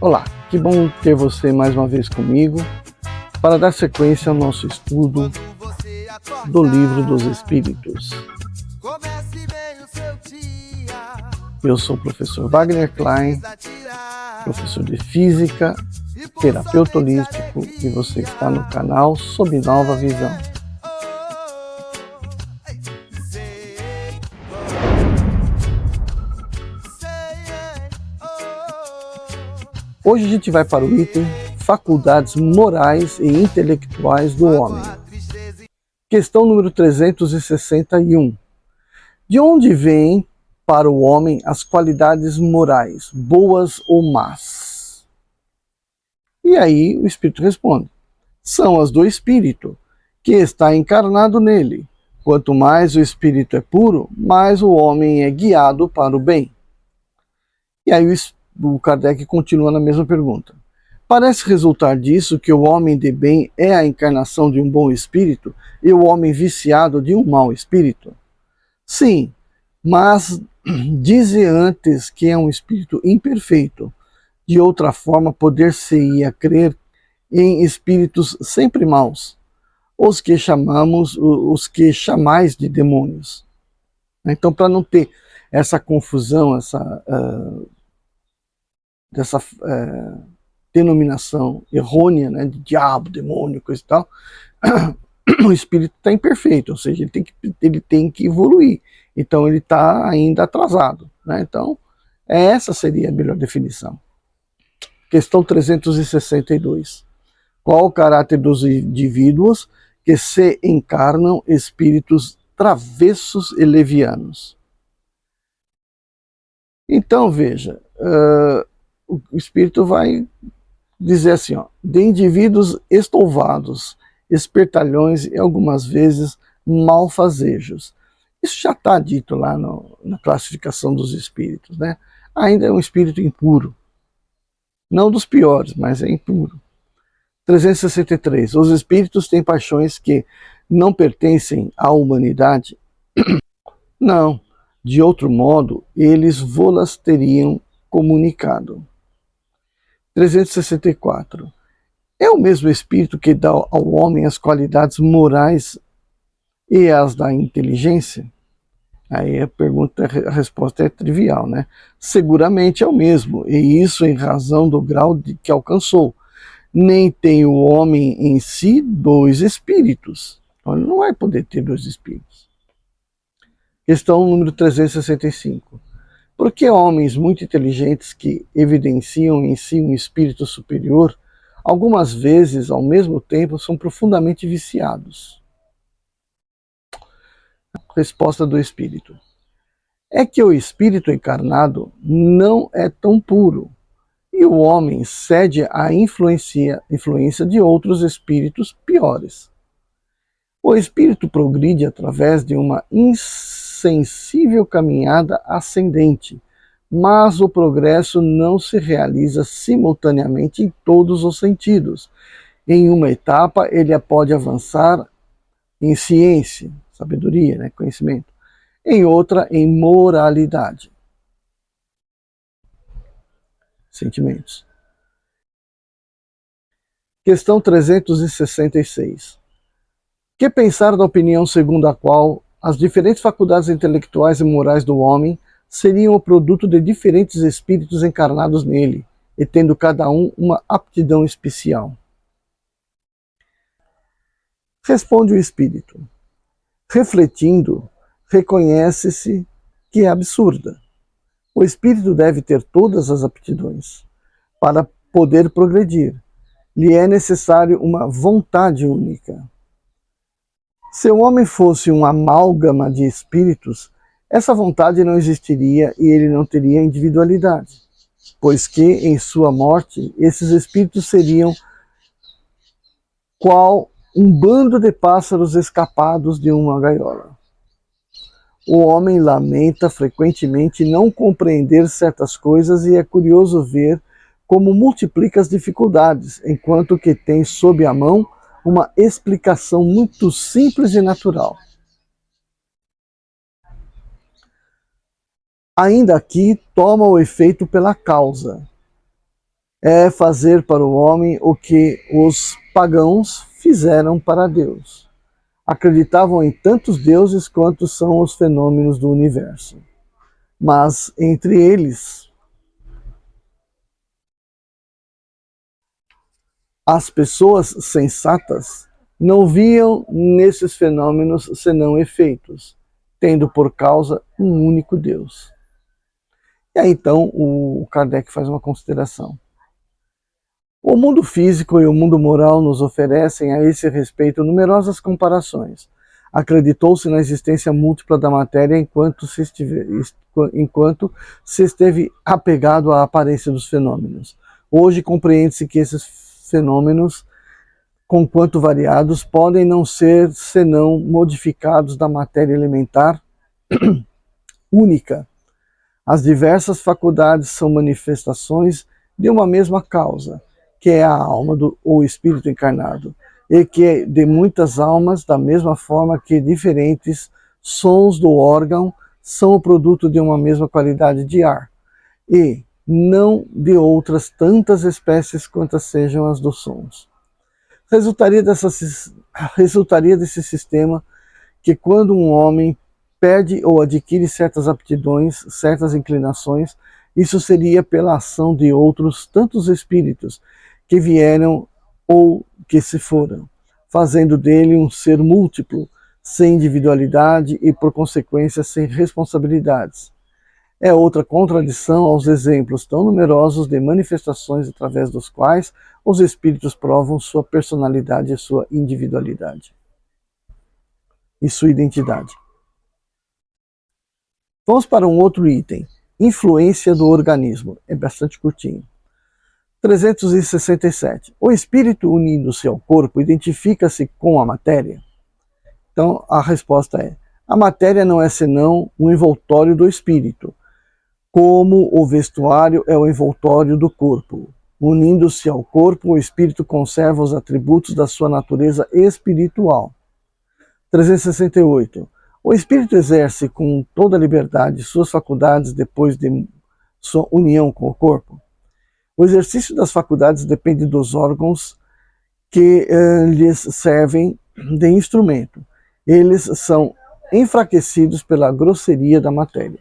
Olá, que bom ter você mais uma vez comigo para dar sequência ao nosso estudo do Livro dos Espíritos. Eu sou o professor Wagner Klein, professor de Física, terapeuta holístico, e você está no canal Sob Nova Visão. Hoje a gente vai para o item Faculdades Morais e Intelectuais do Homem. Questão número 361. De onde vêm para o homem as qualidades morais, boas ou más? E aí o Espírito responde: são as do Espírito, que está encarnado nele. Quanto mais o Espírito é puro, mais o homem é guiado para o bem. E aí o Kardec continua na mesma pergunta. Parece resultar disso que o homem de bem é a encarnação de um bom espírito e o homem viciado de um mau espírito? Sim, mas dize antes que é um espírito imperfeito. De outra forma, poder-se-ia crer em espíritos sempre maus, os que chamais de demônios. Então, para não ter essa confusão, dessa denominação errônea, né, de diabo, demônio, coisa e tal, o espírito está imperfeito, ou seja, ele tem que evoluir. Então ele está ainda atrasado, né? Então essa seria a melhor definição. Questão 362. Qual o caráter dos indivíduos que se encarnam espíritos travessos e levianos? Então veja, o espírito vai dizer assim, ó, de indivíduos estouvados, espertalhões e algumas vezes malfazejos. Isso já está dito lá na classificação dos espíritos, né? Ainda é um espírito impuro. Não dos piores, mas é impuro. 363. Os espíritos têm paixões que não pertencem à humanidade? Não. De outro modo, eles vô-las teriam comunicado. 364. É o mesmo espírito que dá ao homem as qualidades morais e as da inteligência? Aí a resposta é trivial, né? Seguramente é o mesmo, e isso em razão do grau que alcançou. Nem tem o homem em si dois espíritos. Então ele não vai poder ter dois espíritos. Questão número 365. Por que homens muito inteligentes que evidenciam em si um espírito superior, algumas vezes, ao mesmo tempo, são profundamente viciados? Resposta do espírito. É que o espírito encarnado não é tão puro, e o homem cede à influência de outros espíritos piores. O espírito progride através de uma insensível caminhada ascendente, mas o progresso não se realiza simultaneamente em todos os sentidos. Em uma etapa, ele pode avançar em ciência, sabedoria, né, conhecimento. Em outra, em moralidade, sentimentos. Questão 366. Que pensar da opinião segundo a qual as diferentes faculdades intelectuais e morais do homem seriam o produto de diferentes espíritos encarnados nele, e tendo cada um uma aptidão especial? Responde o espírito. Refletindo, reconhece-se que é absurda. O espírito deve ter todas as aptidões. Para poder progredir, lhe é necessário uma vontade única. Se o homem fosse um amálgama de espíritos, essa vontade não existiria e ele não teria individualidade, pois que, em sua morte, esses espíritos seriam qual um bando de pássaros escapados de uma gaiola. O homem lamenta frequentemente não compreender certas coisas e é curioso ver como multiplica as dificuldades, enquanto que tem sob a mão uma explicação muito simples e natural. Ainda aqui toma o efeito pela causa. é fazer para o homem o que os pagãos fizeram para Deus. Acreditavam em tantos deuses quanto são os fenômenos do universo. Mas entre eles, as pessoas sensatas não viam nesses fenômenos senão efeitos, tendo por causa um único Deus. E aí então o Kardec faz uma consideração. O mundo físico e o mundo moral nos oferecem a esse respeito numerosas comparações. Acreditou-se na existência múltipla da matéria enquanto se esteve apegado à aparência dos fenômenos. Hoje compreende-se que esses fenômenos, conquanto variados, podem não ser senão modificados da matéria elementar única. As diversas faculdades são manifestações de uma mesma causa, que é a alma ou espírito encarnado, e que de muitas almas, da mesma forma que diferentes sons do órgão são o produto de uma mesma qualidade de ar, e não de outras tantas espécies quantas sejam as dos sons. Resultaria desse sistema que quando um homem perde ou adquire certas aptidões, certas inclinações, isso seria pela ação de outros tantos espíritos que vieram ou que se foram, fazendo dele um ser múltiplo, sem individualidade e, por consequência, sem responsabilidades. É outra contradição aos exemplos tão numerosos de manifestações através dos quais os espíritos provam sua personalidade e sua individualidade e sua identidade. Vamos para um outro item, influência do organismo, é bastante curtinho. 367. O espírito unindo-se ao corpo identifica-se com a matéria? Então a resposta é: a matéria não é senão um envoltório do espírito, como o vestuário é o envoltório do corpo. Unindo-se ao corpo, o espírito conserva os atributos da sua natureza espiritual. 368. O espírito exerce com toda liberdade suas faculdades depois de sua união com o corpo? O exercício das faculdades depende dos órgãos que lhes servem de instrumento. Eles são enfraquecidos pela grosseria da matéria.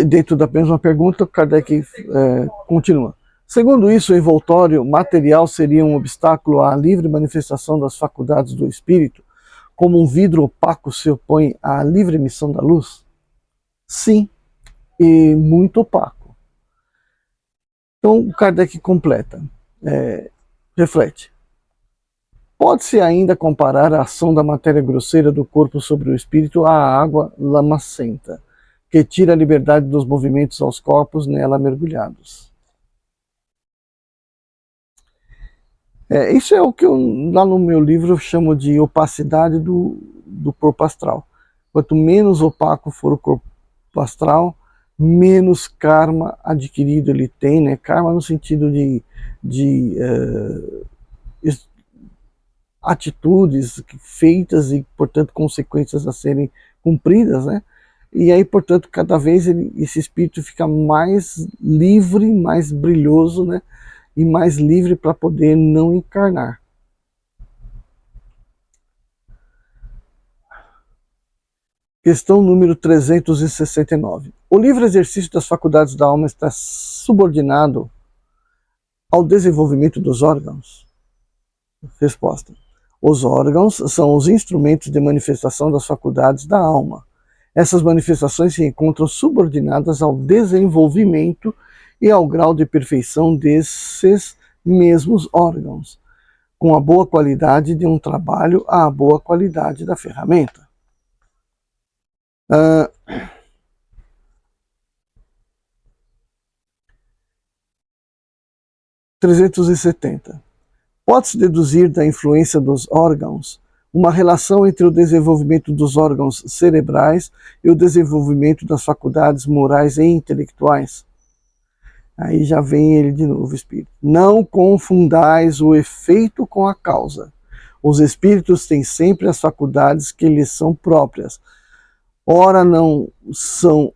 Dentro da mesma pergunta, Kardec continua. Segundo isso, o envoltório material seria um obstáculo à livre manifestação das faculdades do espírito, como um vidro opaco se opõe à livre emissão da luz? Sim, e muito opaco. Então, Kardec completa, reflete. Pode-se ainda comparar a ação da matéria grosseira do corpo sobre o espírito à água lamacenta, que tira a liberdade dos movimentos aos corpos nela mergulhados. Isso é o que eu, lá no meu livro, eu chamo de opacidade do corpo astral. Quanto menos opaco for o corpo astral, menos karma adquirido ele tem, né? Karma no sentido de atitudes feitas e, portanto, consequências a serem cumpridas, né? E aí, portanto, cada vez esse espírito fica mais livre, mais brilhoso, né? E mais livre para poder não encarnar. Questão número 369. O livre exercício das faculdades da alma está subordinado ao desenvolvimento dos órgãos? Resposta. Os órgãos são os instrumentos de manifestação das faculdades da alma. Essas manifestações se encontram subordinadas ao desenvolvimento e ao grau de perfeição desses mesmos órgãos, com a boa qualidade de um trabalho à boa qualidade da ferramenta. 370. Pode-se deduzir da influência dos órgãos uma relação entre o desenvolvimento dos órgãos cerebrais e o desenvolvimento das faculdades morais e intelectuais? Aí já vem ele de novo, espírito. Não confundais o efeito com a causa. Os espíritos têm sempre as faculdades que lhes são próprias. Ora não são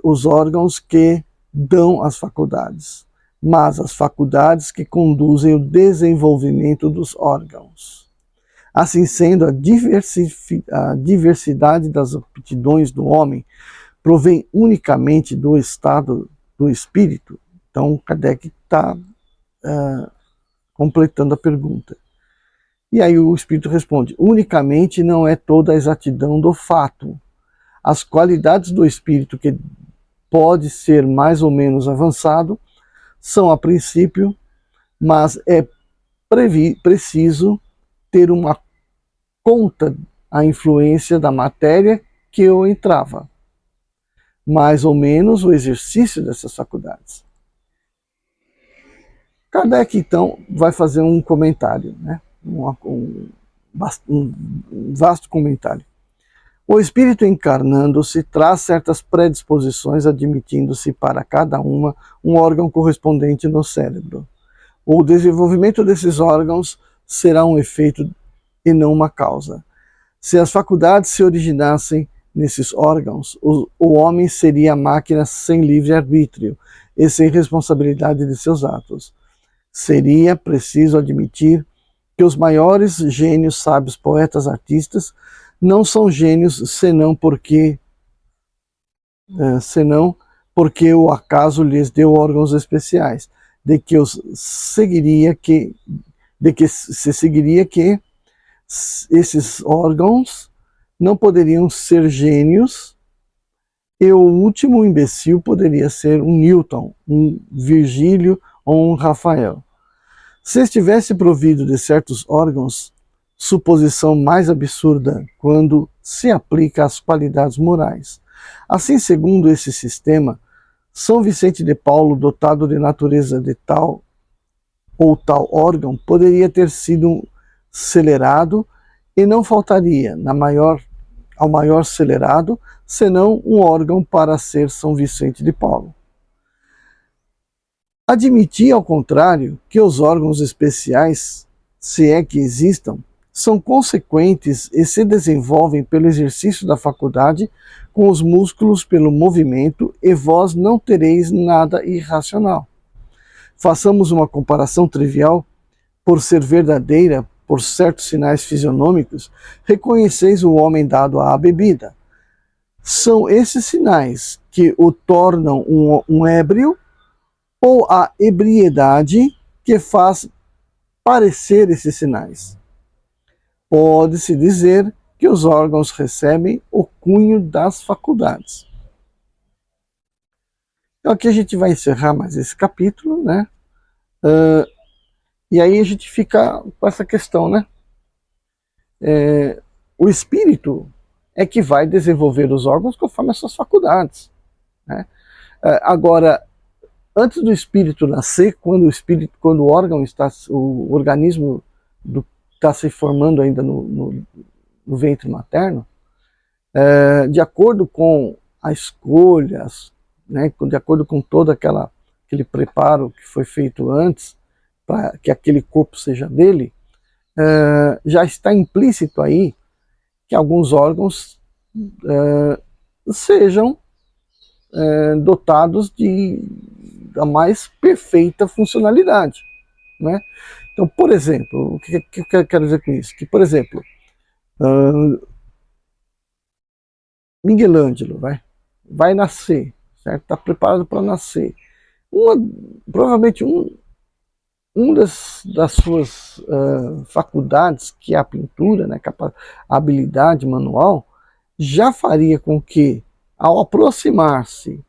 os órgãos que dão as faculdades, mas as faculdades que conduzem o desenvolvimento dos órgãos. Assim sendo, a diversidade das aptidões do homem provém unicamente do estado do espírito. Então, Kardec está completando a pergunta. E aí o espírito responde: unicamente não é toda a exatidão do fato. As qualidades do espírito, que pode ser mais ou menos avançado, são a princípio, mas é preciso ter uma conta a influência da matéria que o entrava, mais ou menos o exercício dessas faculdades. Kardec, então, vai fazer um comentário, né? um vasto comentário. O espírito encarnando-se traz certas predisposições, admitindo-se para cada uma um órgão correspondente no cérebro. O desenvolvimento desses órgãos será um efeito e não uma causa. Se as faculdades se originassem nesses órgãos, o homem seria máquina sem livre-arbítrio e sem responsabilidade de seus atos. Seria preciso admitir que os maiores gênios, sábios, poetas, artistas, não são gênios senão porque o acaso lhes deu órgãos especiais, de que se seguiria que esses órgãos não poderiam ser gênios, e o último imbecil poderia ser um Newton, um Virgílio ou um Rafael. Se estivesse provido de certos órgãos, suposição mais absurda quando se aplica às qualidades morais. Assim, segundo esse sistema, São Vicente de Paulo, dotado de natureza de tal ou tal órgão, poderia ter sido celerado e não faltaria ao maior celerado, senão um órgão para ser São Vicente de Paulo. Admitir, ao contrário, que os órgãos especiais, se é que existam, são consequentes e se desenvolvem pelo exercício da faculdade, com os músculos pelo movimento, e vós não tereis nada irracional. Façamos uma comparação trivial, por ser verdadeira, por certos sinais fisionômicos, reconheceis o homem dado à bebida. São esses sinais que o tornam um ébrio, ou a ebriedade que faz parecer esses sinais. Pode-se dizer que os órgãos recebem o cunho das faculdades. Então aqui a gente vai encerrar mais esse capítulo, né? E aí a gente fica com essa questão, né? O espírito é que vai desenvolver os órgãos conforme as suas faculdades, né? Agora, antes do espírito nascer, quando o órgão o organismo está se formando ainda no ventre materno, de acordo com a escolha, né, de acordo com todo aquele preparo que foi feito antes, para que aquele corpo seja dele, já está implícito aí que alguns órgãos sejam dotados da mais perfeita funcionalidade, né? Então, por exemplo, o que eu quero dizer com isso? Que, por exemplo, Michelangelo vai nascer, certo? Está preparado para nascer. Provavelmente das suas faculdades, que é a pintura, né, a habilidade manual, já faria com que, ao aproximar-se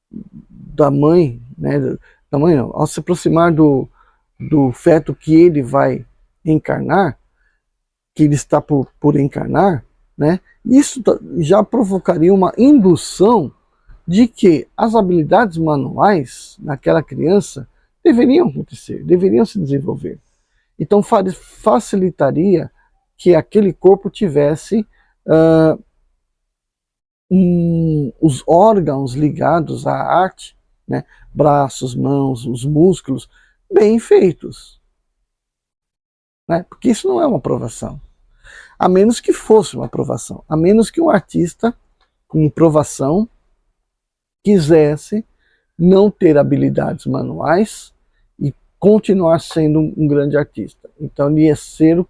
da mãe, né, da mãe não, ao se aproximar do feto que ele vai encarnar, que ele está por encarnar, né, isso já provocaria uma indução de que as habilidades manuais naquela criança deveriam acontecer, deveriam se desenvolver. Então facilitaria que aquele corpo tivesse os órgãos ligados à arte, né, braços, mãos, os músculos, bem feitos, né, porque isso não é uma aprovação. A menos que fosse uma aprovação, a menos que um artista com aprovação quisesse não ter habilidades manuais e continuar sendo um grande artista. Então ele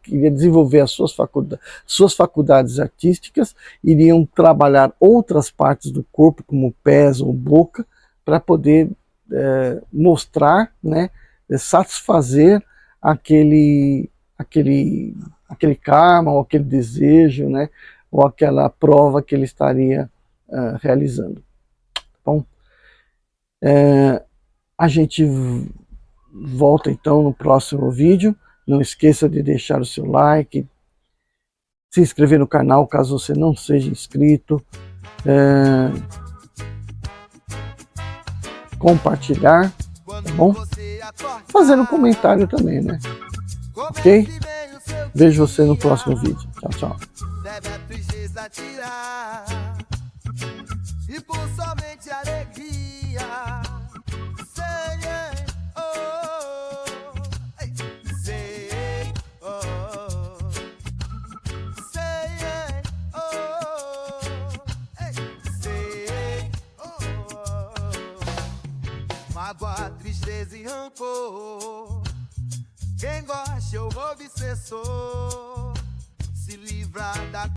iria desenvolver as suas faculdades artísticas, iriam trabalhar outras partes do corpo, como pés ou boca, para poder mostrar, né, satisfazer aquele karma, ou aquele desejo, né, ou aquela prova que ele estaria realizando. Bom, a gente volta então no próximo vídeo. Não esqueça de deixar o seu like, se inscrever no canal caso você não seja inscrito, compartilhar, tá bom? Fazer um comentário também, né? Ok? Vejo você no próximo vídeo. Tchau, tchau. Deve a tristeza tirar, e por somente alegria. Sei, sei, sei, mágoa, tristeza e rancor. Quem gosta ou obsessor se livra da